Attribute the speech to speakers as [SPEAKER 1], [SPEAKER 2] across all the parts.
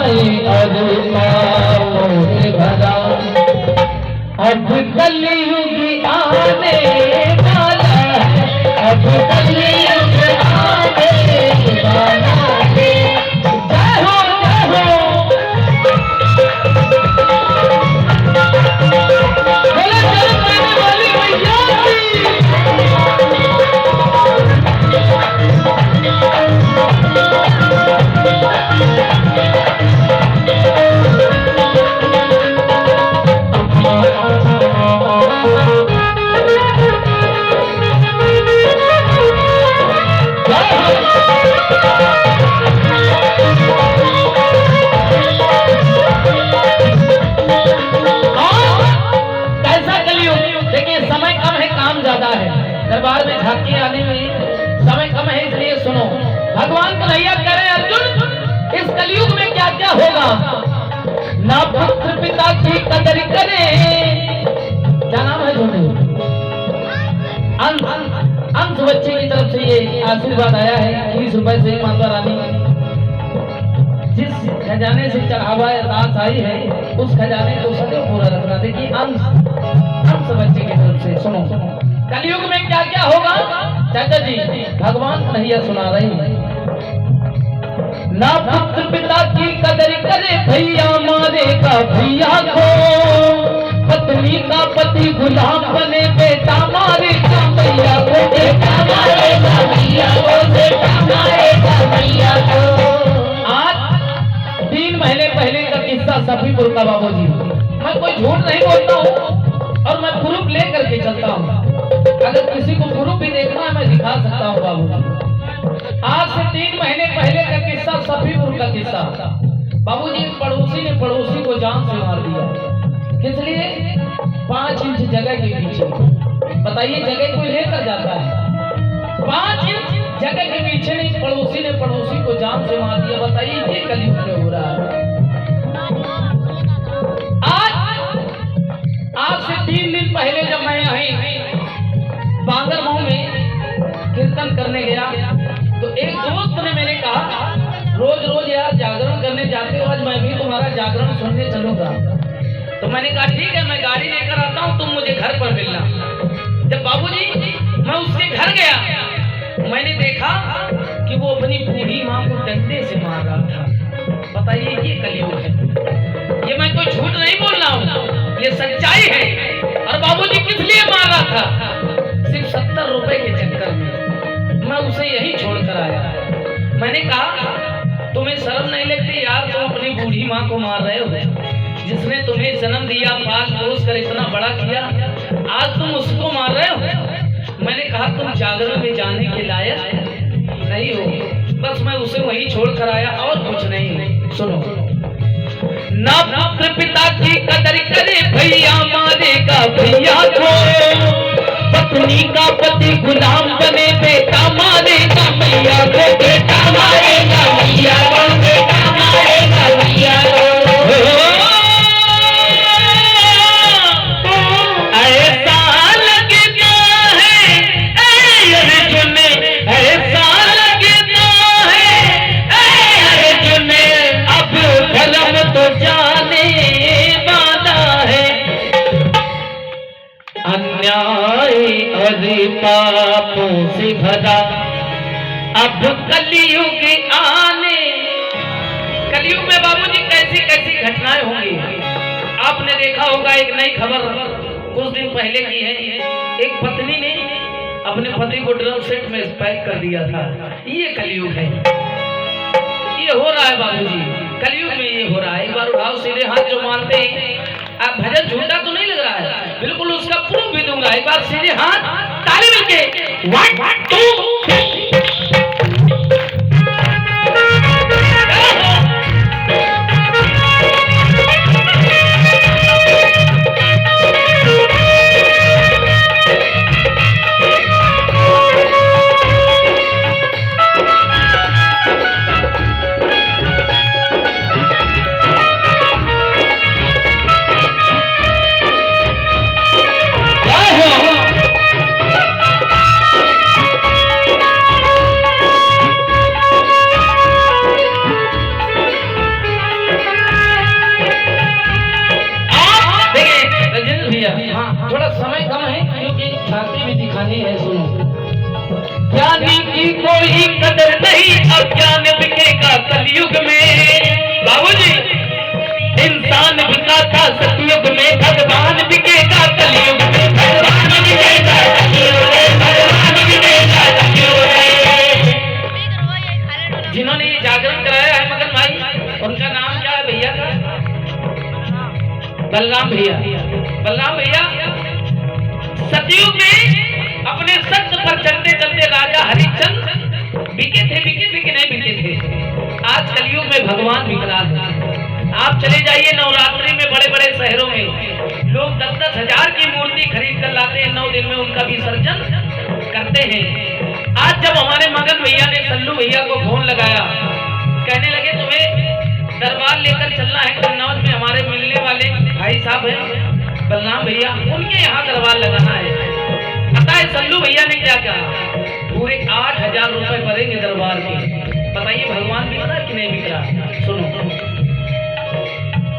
[SPEAKER 1] अरे पापों से भरा अब कलयुग आने वाला है, अब कलयुग आने वाला है। जय हो जय हो, बोले जय कहने वाली मैया की। दरबार में झांकी आने में समय कम है, इसलिए सुनो। भगवान कन्हैया कह रहे अर्जुन, इस कलयुग में क्या क्या होगा। ना पुत्र पिता की कदर करे, क्या नाम है झूठे, अंश बच्चे की तरफ से ये आशीर्वाद आया है 30 रुपए से। माता रानी जिस खजाने से चढ़ावा दास आई है, उस खजाने को सदैव पूरा रखना। देखिए अंश बच्चे की तरफ से सुनो। कलयुग में क्या क्या होगा चाचा जी, भगवान कन्हैया सुना रहे हैं। ना पुत्र पिता की कदर करे, भैया मारेगा भैया को, पत्नी का पति गुलाम बने, बेटा मारेगा भैया को, बेटा मारेगा भैया को, बेटा मारेगा भैया को। आज 3 महीने पहले का किस्सा सफीपुर का बाबूजी। मैं कोई झूठ नहीं बोलता हूँ और मैं प्रूफ लेकर के चलता हूँ। अगर किसी को प्रूफ भी देखना है मैं दिखा सकता हूँ बाबूजी। आज से 3 महीने पहले का किस्सा, सफीपुर का किस्सा। बाबूजी पड़ोसी ने पड़ोसी को जान से मार दिया। किस लिए? 5 इंच जगह के पीछे। बताइए जगह कोई लेकर जाता है? 5 इंच जगह के पीछे नहीं, पड़ोसी ने पड़ोसी को जान से मार दिया। बताइए ये कलयुग में हो रहा है। आज से 3 दिन पहले जब मैं यहीं बांगरगांव में कीर्तन करने गया तो एक दोस्त ने मैंने कहा, रोज रोज यार जागरण करने जाते हो, आज मैं भी तुम्हारा जागरण सुनने चलूंगा। तो मैंने कहा ठीक है, मैं गाड़ी लेकर आता हूँ, तुम मुझे घर पर मिलना। जब बाबूजी मैं उसके घर गया, मैंने देखा कि वो अपनी बूढ़ी माँ को डंडे से मार रहा था। बताइए ये कलयुग है, ये मैं कोई झूठ नहीं बोल रहा हूँ, ये सच्चाई है। और बाबूजी किस लिए मार रहा था? सिर्फ 70 रुपए के चक्कर में। मैं उसे यही छोड़कर आया। मैंने कहा तुम्हें शर्म नहीं लगती यार, तुम अपनी बूढ़ी माँ को मार रहे हो, जिसने तुम्हें जन्म दिया, पाल पोस कर इतना बड़ा किया, आज तुम उसको मार रहे हो। मैंने कहा तुम जागरण में जाने के लायक नहीं हो। बस मैं उसे वही छोड़कर आया और कुछ नहीं। सुनो। ना पुत्र पिता की कदर करे, भैया मारेगा भैया को, पत्नी का पति गुलाम बने, बेटा मारेगा भैया को, बेटा मारेगा भैया को, बेटा मारेगा भैया को। ऐसा लगता है अर्जुन, ऐसा लगता है अर्जुन, अब धर्म तो जाने वाला है, अन्याय और पापों से भरा अब कलयुग आने। कलयुग में बाबूजी कैसी कैसी घटनाएं होंगी। आपने देखा होगा, एक नई खबर कुछ दिन पहले की है। एक पत्नी ने अपने पति को ड्रम सेट में पैक कर दिया था। ये कलयुग है, ये हो रहा है बाबूजी, कलयुग में ये हो रहा है। एक बार उठाओ सीधे हाथ जो मानते हैं। आप भजन झूठा तो नहीं लग रहा है, बिल्कुल उसका प्रूफ भी दूंगा। एक बार सीधे हाथ, ताली मिलके 1 2
[SPEAKER 2] की कोई कदर नहीं, अज्ञान बिकेगा कलयुग में। बाबूजी, इंसान बिका था सतयुग में, भगवान बिकेगा कलयुग में, भगवान बिकेगा कलयुग में, भगवान बिकेगा कलयुग में।
[SPEAKER 1] जिन्होंने ये जागरण कराया है मगन भाई, उनका नाम क्या है भैया का? बलराम भैया। बलराम भैया सतयुग में अपने सत्य पर चलते चलते राजा हरिश्चंद्र बिके थे, बिके नहीं बिके थे। आज कलयुग में भगवान बिक रहा है। आप चले जाइए नवरात्रि में बड़े बड़े शहरों में लोग 10-10 हजार की मूर्ति खरीद कर लाते हैं, 9 दिन में उनका विसर्जन करते हैं। आज जब हमारे मगन भैया ने सल्लू भैया को फोन लगाया, कहने लगे तुम्हें दरबार लेकर चलना है, कन्नौज में हमारे मिलने वाले भाई साहब हैं बलराम भैया, उनके यहाँ दरबार लगाना है। पता है सल्लू भैया ने क्या कहा? पूरे 8,000 रुपए भरेंगे दरबार के। बताइए भगवान बिक रहा कि नहीं बिक रहा? सुनो,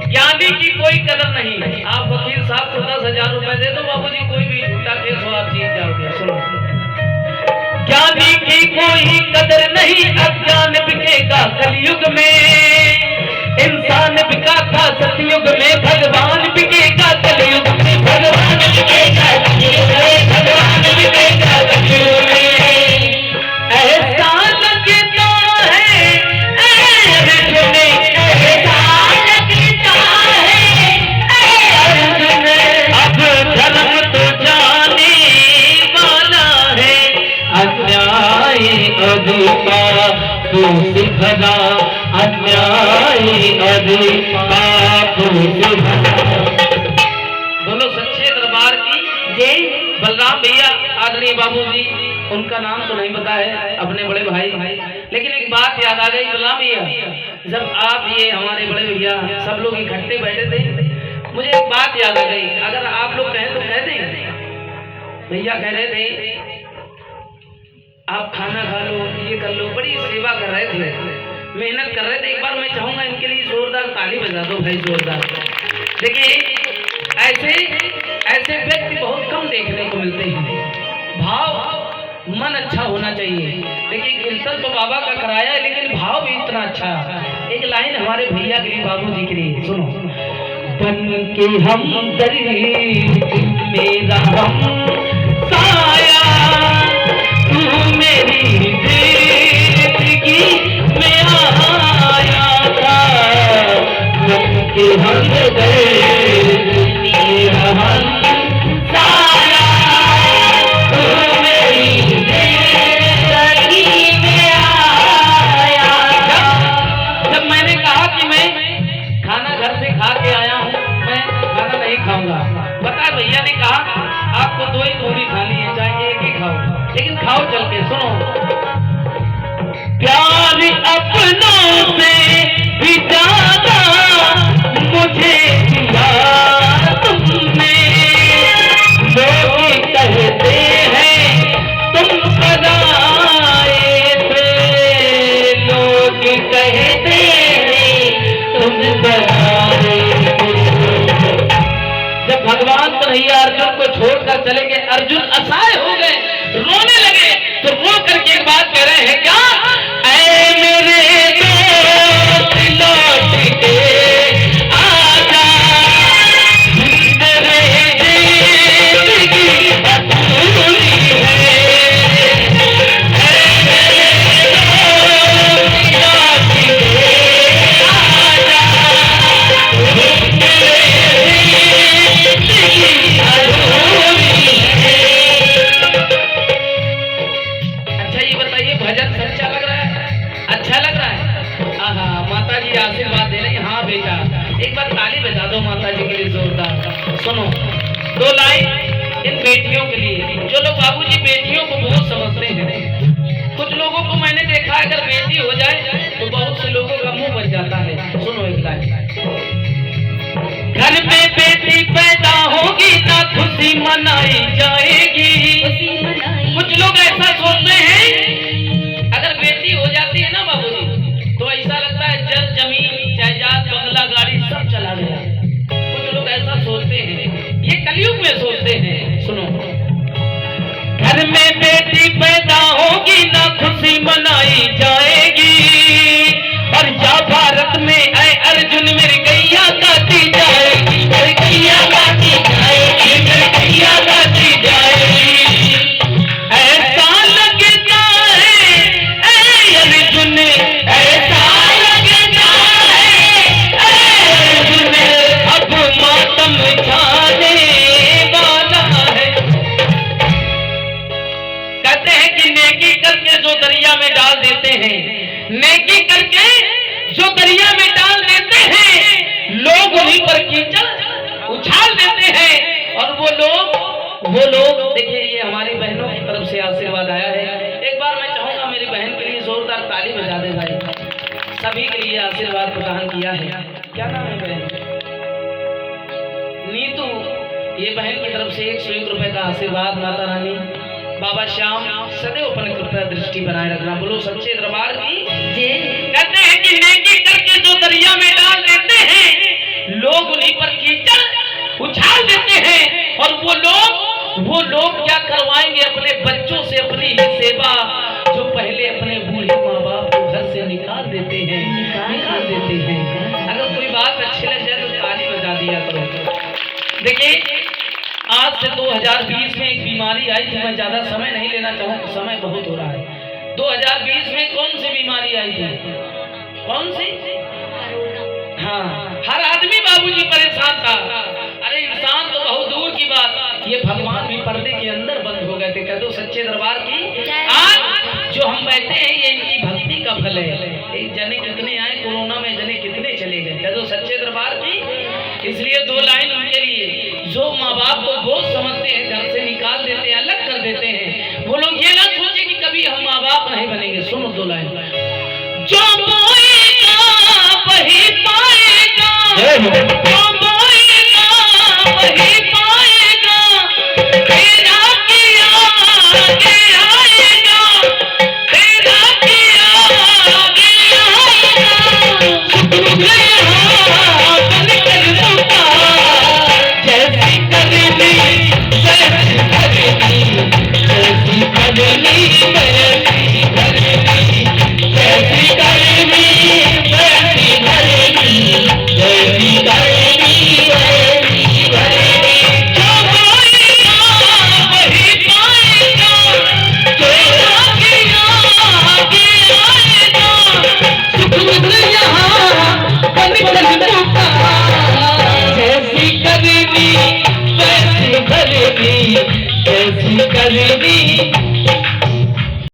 [SPEAKER 1] ज्ञानी की कोई कदर नहीं। आप वकील साहब को 10,000 रुपए दे दो, बाबूजी कोई भी झूठा केस हो आप जीत जाओगे। सुनो,
[SPEAKER 2] ज्ञानी की कोई कदर नहीं, अज्ञान बिकेगा कलयुग में। इंसान बिका था सतयुग में, भगवान बिकेगा कलयुग में, भगवान बिकेगा कलयुग में, भगवान बिकेगा कलयुग में। ऐसा लगता है अर्जुन, ऐसा लगता है अर्जुन, अब धर्म तो जाने वाला है, अन्याय अधिकार से भरा, अन्याय अधिकार से भरा।
[SPEAKER 1] बोलो सच्चे दरबार की जय। बलराम भैया आदरणीय बाबूजी, उनका नाम तो नहीं पता है, अपने बड़े भाई, लेकिन एक बात याद आ गई बलराम भैया, जब आप ये हमारे बड़े भैया सब लोग इकट्ठे बैठे थे, मुझे एक बात याद आ गई। अगर आप लोग कहें तो कह दें। भैया कह रहे थे आप खाना खा लो, ये कर लो, बड़ी सेवा कर रहे थे, मेहनत कर रहे थे। एक बार मैं चाहूंगा इनके लिए जोरदार ताली बजा दो भाई, जोरदार। देखिए ऐसे व्यक्ति बहुत कम देखने को मिलते हैं। भाव मन अच्छा होना चाहिए। देखिए कीर्तन तो बाबा का कराया है, लेकिन भाव भी इतना अच्छा। एक लाइन हमारे भैया के लिए, बाबू जी के लिए, सुनो।
[SPEAKER 2] बन के हम गरीब मेरा हम साया, तू मेरी जिंदगी में आया था। बन के हम गरीब मेरा हम साया, तू मेरी जिंदगी में आया था।
[SPEAKER 1] जब मैंने कहा कि मैं खाना घर से खा के आया हूँ, मैं खाना नहीं खाऊंगा, बता भैया ने कहा आपको 2 ही पूरी खानी है, चाहे एक ही खाओ, लेकिन खाओ चल के। सुनो,
[SPEAKER 2] प्यार अपनों से भी ज्यादा मुझे दिया तुमने। लोग कहते हैं तुम पराए थे, लोग कहते हैं तुम पराए थे।
[SPEAKER 1] जब भगवान कन्हैया अर्जुन को छोड़कर चले गए, अर्जुन असहाय हो गए, रोने लगे, तो रो करके एक बात कह रहे हैं क्या?
[SPEAKER 2] ऐ मेरे दोस्त लौट के आजा, मेरे जिंदगी अधूरी है। ऐ मेरे दोस्त लौट के आजा, मेरे जिंदगी अधूरी है।
[SPEAKER 1] अच्छा ये बताइए, भजन सच्चा लग रहा है? अच्छा लग रहा है? हाँ, माता जी आशीर्वाद दे रही। हाँ बेटा, एक बार ताली बजा दो माता जी के लिए जोरदार। सुनो 2 लाइन इन बेटियों के लिए, जो लोग बाबूजी बेटियों को बहुत समझते हैं। कुछ लोगों को मैंने देखा है, अगर बेटी हो जाए तो बहुत से लोगों का मुंह बच जाता है। सुनो एक लाइन।
[SPEAKER 2] घर में बेटी पैदा होगी ना खुशी मनाई जाएगी।
[SPEAKER 1] कुछ लोग ऐसा सोचते हैं, अगर बेटी हो जाती है ना बाबूजी, तो ऐसा लगता है जमीन जायदाद बंगला गाड़ी सब चला गया। कुछ लोग ऐसा सोचते हैं, ये कलयुग में सोचते हैं। सुनो,
[SPEAKER 2] घर में बेटी पैदा होगी ना खुशी जन्मोत्सवी मनाई जाएगी। और जा भारत में ऐ अर्जुन मेरी गैया गाती जाएगी, मेरी गैया गाती जाएगी, मेरी गैया गाती जाएगी। ऐसा लगता है ऐ अर्जुन, ऐसा लगता है ऐ अर्जुन, अब मातम छाने वाला है। कहते हैं कि नेकी करके जो दरिया में डाल देते हैं, नेकी करके जो दरिया में डाल देते हैं, लोग उन्हीं पर कीचड़ उछाल देते हैं। और वो लोग देखिए, ये हमारी बहनों की तरफ से आशीर्वाद आया है। एक बार मैं चाहूंगा मेरी बहन के लिए जोरदार ताली बजा दे भाई। सभी के लिए आशीर्वाद प्रदान किया है। क्या नाम है बहन? नीतू। ये बहन की तरफ से 101 रुपए का आशीर्वाद। माता रानी बाबा श्याम सदैव अपन कृपा दृष्टि बनाए रखना। बोलो सच्चे दरबार की जय। कहते हैं कि नेकी करके जो दरिया में डाल देते हैं, लोग उन्हीं पर कीचड़ उछाल देते हैं। और वो लोग क्या करवाएंगे अपने बच्चों से अपनी ही सेवा, जो पहले अपने बूढ़े माँ बाप को घर से निकाल देते हैं। अगर कोई बात अच्छी लग जाए तो ताली बजा दिया करो। देखिए, आज से 2020 में एक बीमारी आई थी। मैं ज्यादा समय नहीं लेना चाहूँ, समय बहुत हो रहा है। 2020 में कौन सी बीमारी आई थी? कौन सी? हाँ, हर आदमी बाबूजी परेशान था। अरे इंसान तो बहुत दूर की बात, ये भगवान भी पर्दे के अंदर बंद हो गए थे। कह दो सच्चे दरबार की। आज जो हम बैठे हैं ये इनकी भक्ति का फल है। जने कितने आए कोरोना में, जने कितने चले गए। कह दो सच्चे दरबार की। इसलिए 2 लाइन उनके लिए, जो माँ बाप को बोझ समझते हैं, घर से निकाल देते हैं, अलग कर देते हैं, वो लोग ये ना सोचे कि कभी हम माँ बाप नहीं बनेंगे। सुनो 2 लाइन। जो बोएगा वही पाएगा, जो बोएगा वही पाएगा, तेरा किया आगे आएगा, तेरा किया आगे आएगा। ऐसी करनी